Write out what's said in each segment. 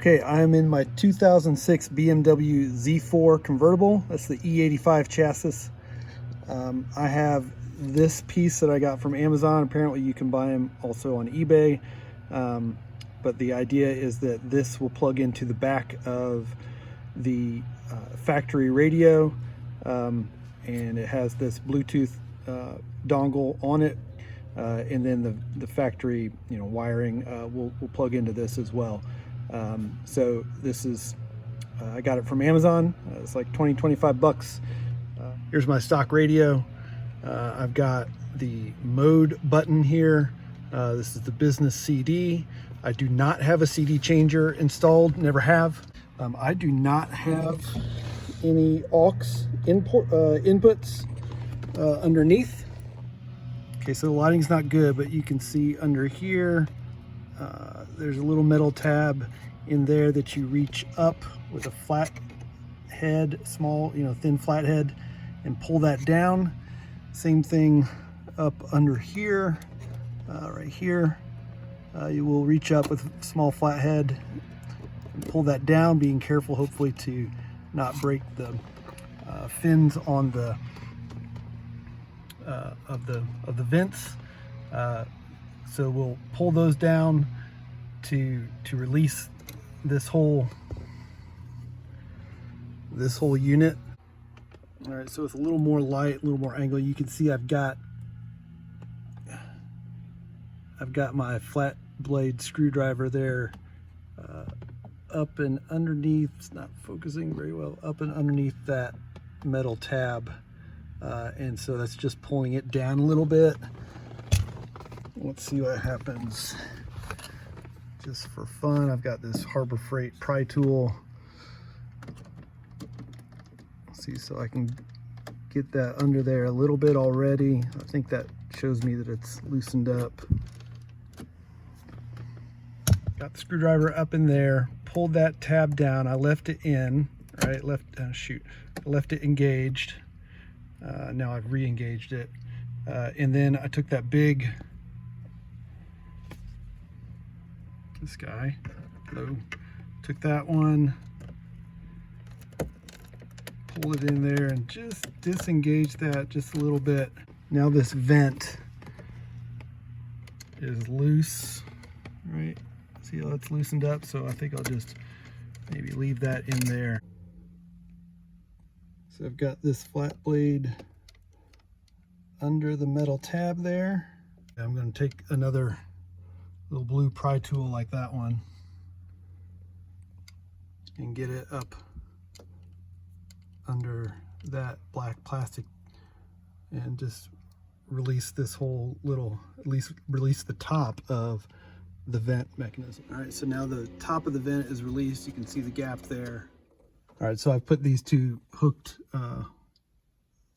Okay, I'm in my 2006 BMW Z4 convertible. That's the E85 chassis. I have this piece that I got from Amazon. Apparently you can buy them also on eBay. But the idea is that this will plug into the back of the factory radio. And it has this Bluetooth dongle on it. And then the factory wiring will plug into this as well. So this is, I got it from Amazon. It's like 20-25 bucks. Here's my stock radio. I've got the mode button here. This is the Business CD. I do not have a CD changer installed, never have. I do not have any aux inputs underneath. Okay, so the lighting's not good, but you can see under here, there's a little metal tab in there that you reach up with a flat head, small, thin flat head, and pull that down. Same thing up under here, right here. You will reach up with a small flat head and pull that down, being careful hopefully to not break the fins on the of the vents. So we'll pull those down to release this whole unit. All right, so with a little more light, a little more angle, you can see I've got my flat blade screwdriver there up and underneath. It's not focusing very well. Up and underneath that metal tab, and so that's just pulling it down a little bit. Let's see what happens. Just for fun, I've got this Harbor Freight pry tool. See, so I can get that under there a little bit already. I think that shows me that it's loosened up. Got the screwdriver up in there, pulled that tab down. I left it in, right? Left it engaged. Now I've re-engaged it. And then I took that this guy, took that one, pull it in there and just disengage that just a little bit. Now this vent is loose, right? See how it's loosened up? So I think I'll just maybe leave that in there. So I've got this flat blade under the metal tab there. I'm going to take another little blue pry tool like that one and get it up under that black plastic and just release this whole little, at least release the top of the vent mechanism. All right, so now the top of the vent is released. You can see the gap there. All right, so I've put these two hooked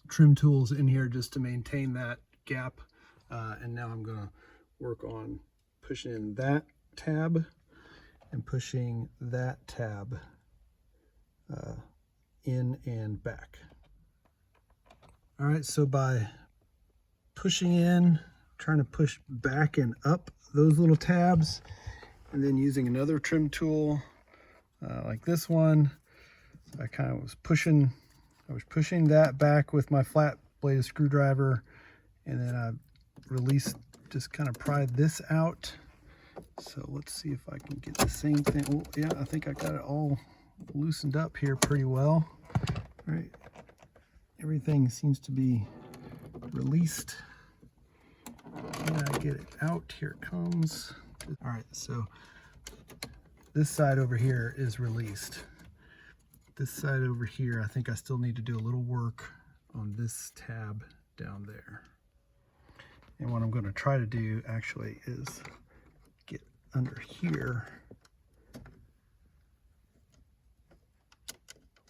trim tools in here just to maintain that gap. And now I'm gonna work on pushing in that tab and pushing that tab in and back. All right, so by pushing in, trying to push back and up those little tabs, and then using another trim tool like this one, I kind of was pushing that back with my flat bladed screwdriver, and then I released, just kind of pried this out. So let's see if I can get the same thing. Oh yeah, I think I got it all loosened up here pretty well. All right, everything seems to be released. And I get it out, here it comes. All right, so this side over here is released. This side over here, I think I still need to do a little work on this tab down there. And what I'm going to try to do actually is get under here.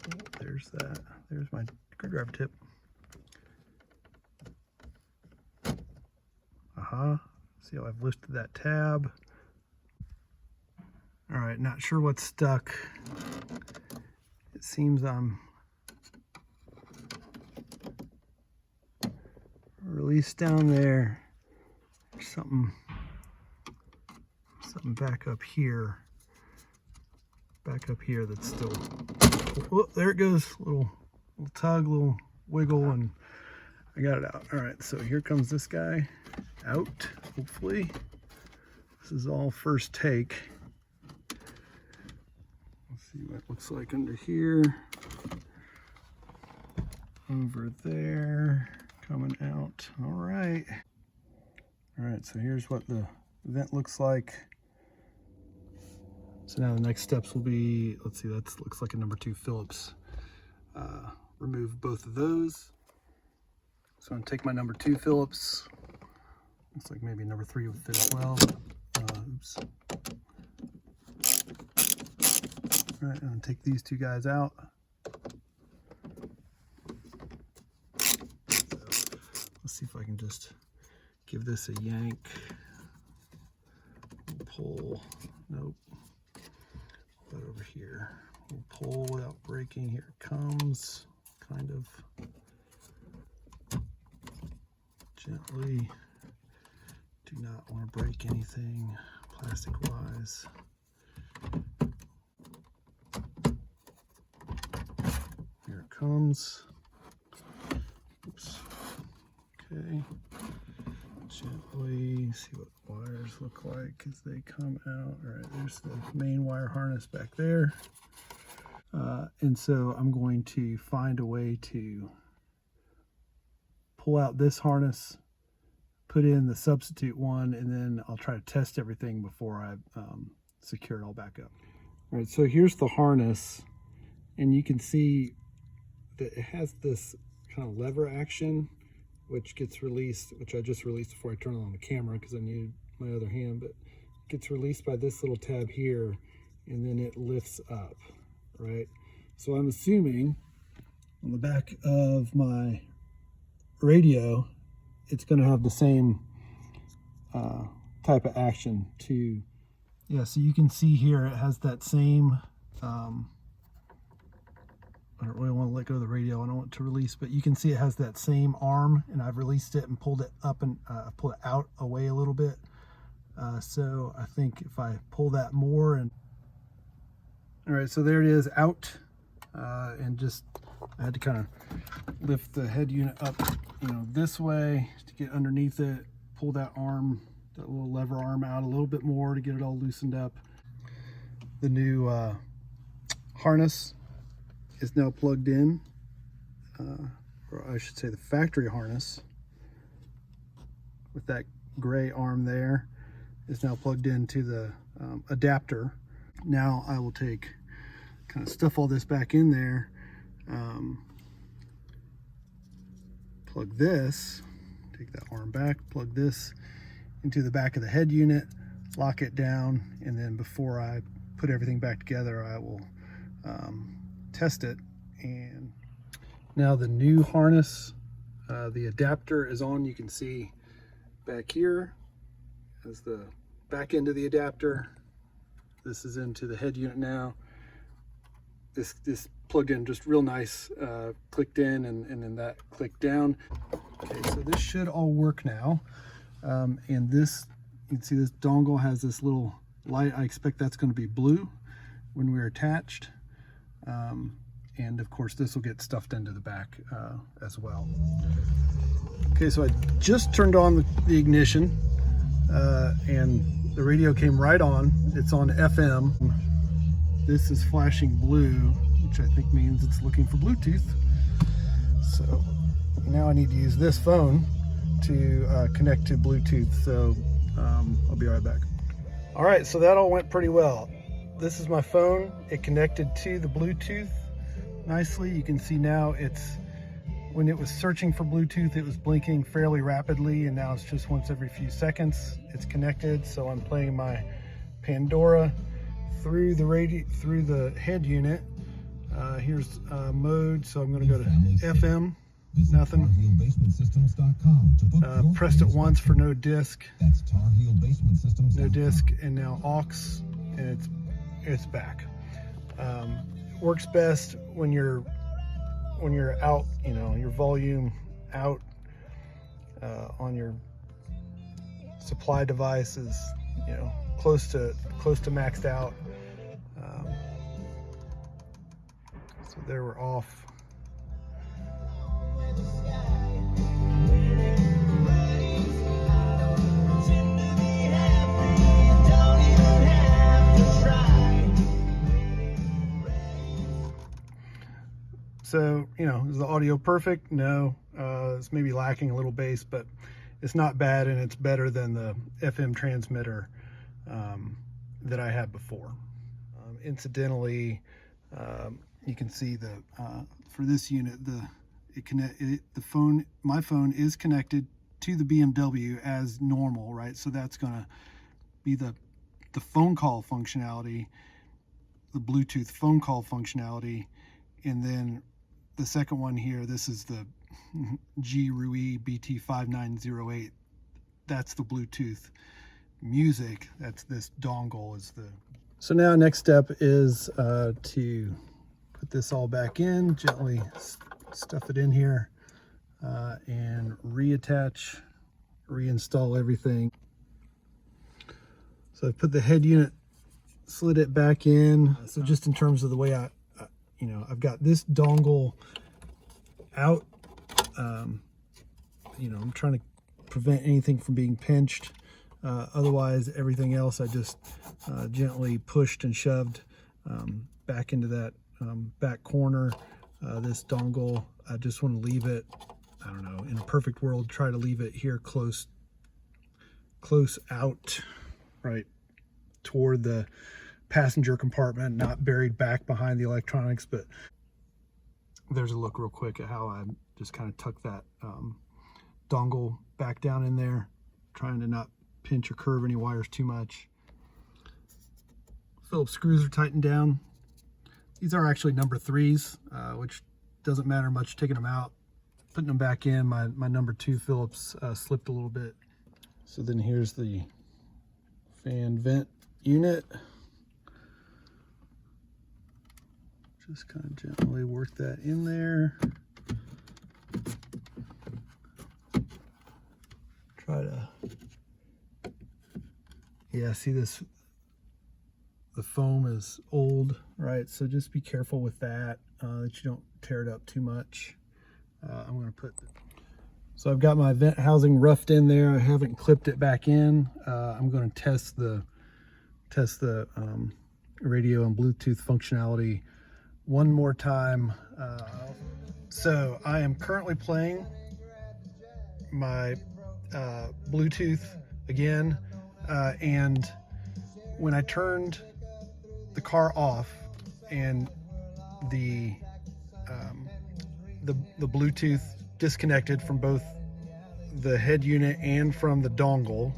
Oh, there's that. There's my screwdriver tip. See how I've lifted that tab. All right, not sure what's stuck. It seems I'm released down there. There's something back up here. back up here that's still, oh, there it goes, little tug, little wiggle, and I got it out. All right, so here comes this guy out, hopefully. This is all first take. Let's see what it looks like under here. Over there, coming out. All right. All right, so here's what the vent looks like. So now the next steps will be, let's see, that looks like a number 2 Phillips. Remove both of those. So I'm gonna take my number 2 Phillips. Looks like maybe number 3 would fit as well. Oops. All right, and take these 2 guys out. So let's see if I can just give this a yank. Pull. Nope. Put that over here. We'll pull without breaking. Here it comes. Kind of gently. Do not want to break anything plastic wise. Here it comes. Oops. Okay. Gently see what wires look like as they come out. All right, there's the main wire harness back there. And so I'm going to find a way to pull out this harness, put in the substitute one, and then I'll try to test everything before I secure it all back up. All right, so here's the harness, and you can see that it has this kind of lever action, which gets released, which I just released before I turn on the camera because I needed my other hand, but it gets released by this little tab here, and then it lifts up, right? So I'm assuming on the back of my radio, it's going to have the same type of action to, yeah, so you can see here it has that same, I don't really want to let go of the radio, I don't want it to release, but you can see it has that same arm, and I've released it and pulled it up and pulled it out away a little bit. So I think if I pull that more, and all right, so there it is out, and just I had to kind of lift the head unit up, you know, this way to get underneath it, pull that arm, that little lever arm out a little bit more to get it all loosened up. The new harness is now plugged in, or I should say the factory harness with that gray arm there is now plugged into the adapter. Now I will kind of stuff all this back in there, plug this, take that arm back, plug this into the back of the head unit, lock it down, and then before I put everything back together, I will test it. And now the new harness, the adapter is on. You can see back here as the back end of the adapter. This is into the head unit now. This plugged in just real nice, clicked in, and then that clicked down. Okay, so this should all work now. And this, you can see this dongle has this little light. I expect that's going to be blue when we're attached. And of course this will get stuffed into the back as well. Okay, so I just turned on the ignition, and the radio came right on. It's on FM. This is flashing blue, which I think means it's looking for Bluetooth. So now I need to use this phone to connect to Bluetooth. So I'll be right back. All right, so that all went pretty well. This is my phone. It connected to the Bluetooth nicely. You can see now when it was searching for Bluetooth, it was blinking fairly rapidly, and now it's just once every few seconds it's connected. So I'm playing my Pandora through the head unit. Here's mode, so I'm going to go to FM. Nothing. Pressed it once for no disc. No disc, and now aux, and it's back. Works best when you're out, you know, your volume out on your supply device is, you know, close to maxed out. So there we're off. So, you know, is the audio perfect? No. It's maybe lacking a little bass, but it's not bad, and it's better than the FM transmitter that I had before. Incidentally, you can see the for this unit, my phone is connected to the BMW as normal, right? So that's gonna be the phone call functionality, the Bluetooth phone call functionality, and then the second one here, this is the GRUE BT5908. That's the Bluetooth music. That's this dongle is the. So now next step is to put this all back in, gently stuff it in here, and reattach, reinstall everything. So I put the head unit, slid it back in. So just in terms of the way you know, I've got this dongle out. You know, I'm trying to prevent anything from being pinched. Otherwise, everything else I just gently pushed and shoved back into that back corner. This dongle, I just want to leave it, I don't know, in a perfect world, try to leave it here close out, right toward the passenger compartment, not buried back behind the electronics. But there's a look real quick at how I just kind of tuck that dongle back down in there, trying to not pinch or curve any wires too much. Phillips screws are tightened down. These are actually number 3s, which doesn't matter much taking them out. Putting them back in, my number 2 Phillips slipped a little bit. So then here's the fan vent unit. Just kind of gently work that in there. Try to, yeah, see this, the foam is old, right? So just be careful with that, that you don't tear it up too much. I'm going to put, so I've got my vent housing roughed in there. I haven't clipped it back in. I'm going to test the radio and Bluetooth functionality one more time. So I am currently playing my Bluetooth again, and when I turned the car off and the Bluetooth disconnected from both the head unit and from the dongle,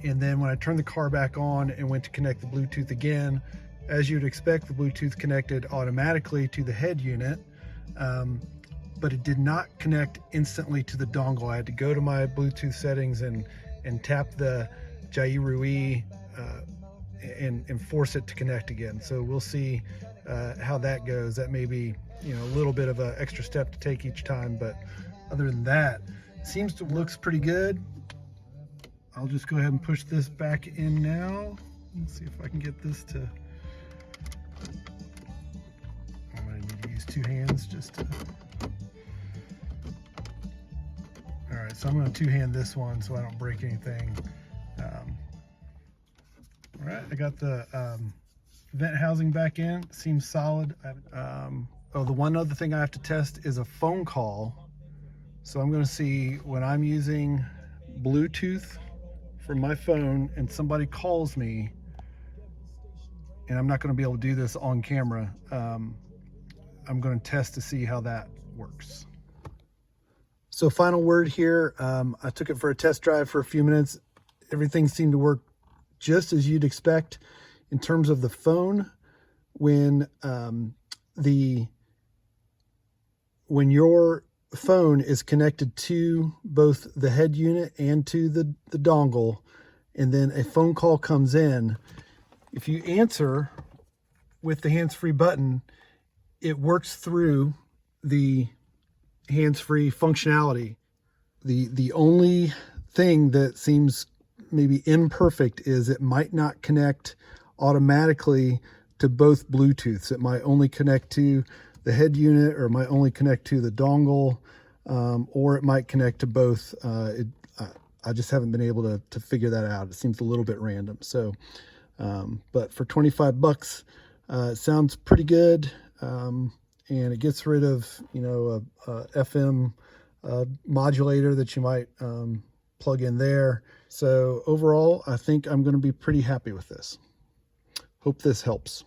and then when I turned the car back on and went to connect the Bluetooth again, as you'd expect, the Bluetooth connected automatically to the head unit, but it did not connect instantly to the dongle. I had to go to my Bluetooth settings and tap the GRUE and force it to connect again. So we'll see how that goes. That may be, you know, a little bit of an extra step to take each time, but other than that, seems to looks pretty good. I'll just go ahead and push this back in now. Let's see if I can get this to. I'm going to need to use 2 hands just to. All right, so I'm going to 2-hand this one so I don't break anything. All right, I got the vent housing back in. Seems solid. Oh, the one other thing I have to test is a phone call. So I'm going to see when I'm using Bluetooth from my phone and somebody calls me, and I'm not going to be able to do this on camera. I'm going to test to see how that works. So final word here. I took it for a test drive for a few minutes. Everything seemed to work just as you'd expect in terms of the phone. When your phone is connected to both the head unit and to the dongle, and then a phone call comes in, if you answer with the hands-free button, it works through the hands-free functionality. The only thing that seems maybe imperfect is it might not connect automatically to both Bluetooths. It might only connect to the head unit, or it might only connect to the dongle, or it might connect to both. I just haven't been able to figure that out. It seems a little bit random. So, but for 25 bucks, it sounds pretty good. And it gets rid of, you know, a FM modulator that you might plug in there. So overall, I think I'm going to be pretty happy with this. Hope this helps.